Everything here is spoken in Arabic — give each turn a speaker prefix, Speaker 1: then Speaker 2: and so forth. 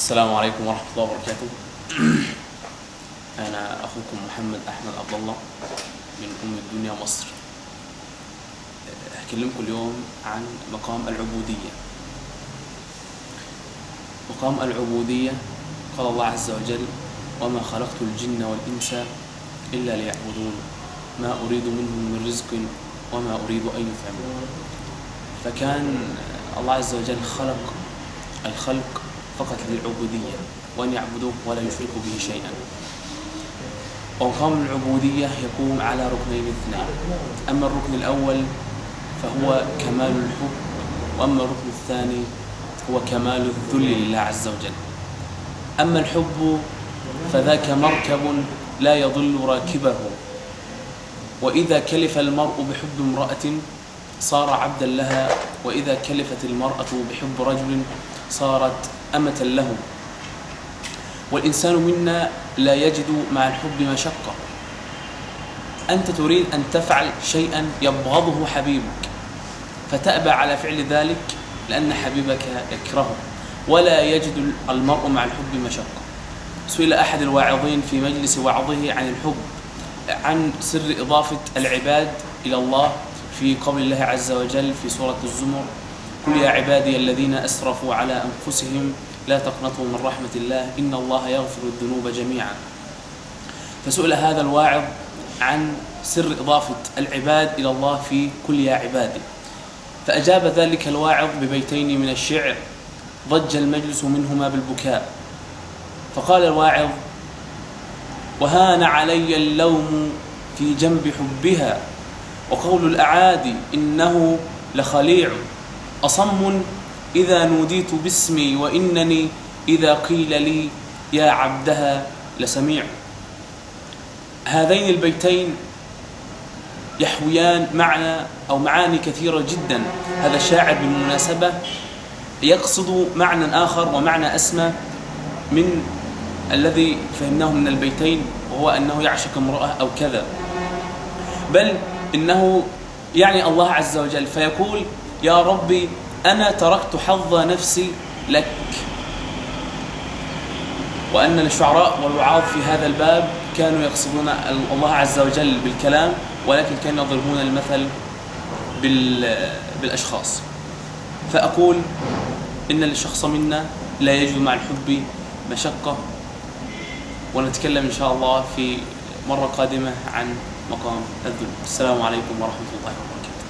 Speaker 1: السلام عليكم ورحمة الله وبركاته. أنا أخوكم محمد أحمد عبد الله من الدنيا مصر. أكلمكم اليوم عن مقام العبودية. مقام العبودية قال الله عز وجل: وما خلقت الجن والإنس إلا ليعبدون ما أريد منهم من رزق وما أريد أن يطعمون. فكان الله عز وجل خلق الخلق فقط للعبودية، وأن يعبدوه ولا يشركوا به شيئا. ومقام العبودية يقوم على ركنين اثنين: أما الركن الأول فهو كمال الحب، وأما الركن الثاني هو كمال الذل لله عز وجل. أما الحب فذاك مركب لا يضل راكبه، وإذا كلف المرء بحب امرأة صار عبدا لها، وإذا كلفت المرأة بحب رجل صارت أمة له. والإنسان منا لا يجد مع الحب مشقة. أنت تريد أن تفعل شيئا يبغضه حبيبك، فتأبى على فعل ذلك لأن حبيبك يكرهه، ولا يجد المرء مع الحب مشقة. سئل أحد الواعظين في مجلس وعظه عن الحب، عن سر إضافة العباد إلى الله في قول الله عز وجل في سورة الزمر: قل يا عبادي الذين أسرفوا على أنفسهم لا تقنطوا من رحمة الله إن الله يغفر الذنوب جميعا. فسئل هذا الواعظ عن سر إضافة العباد إلى الله في قل يا عبادي، فأجاب ذلك الواعظ ببيتين من الشعر ضج المجلس منهما بالبكاء. فقال الواعظ: وهان علي اللوم في جنب حبها، وقول الأعادي إنه لخليع، أصم إذا نوديت باسمي وإنني إذا قيل لي يا عبدها لسميع. هذين البيتين يحويان معنى أو معاني كثيرة جدا. هذا الشاعر بالمناسبة يقصد معنى آخر ومعنى أسمى من الذي فهمناه من البيتين، وهو أنه يعشق امرأة أو كذا، بل إنه يعني الله عز وجل، فيقول: يا ربي أنا تركت حظ نفسي لك. وأن الشعراء والوعاظ في هذا الباب كانوا يقصدون الله عز وجل بالكلام، ولكن كانوا يضربون المثل بالأشخاص. فأقول إن الشخص منا لا يجد مع الحب مشقة، ونتكلم إن شاء الله في مرة قادمة عن مقام الذل. السلام عليكم ورحمة الله وبركاته.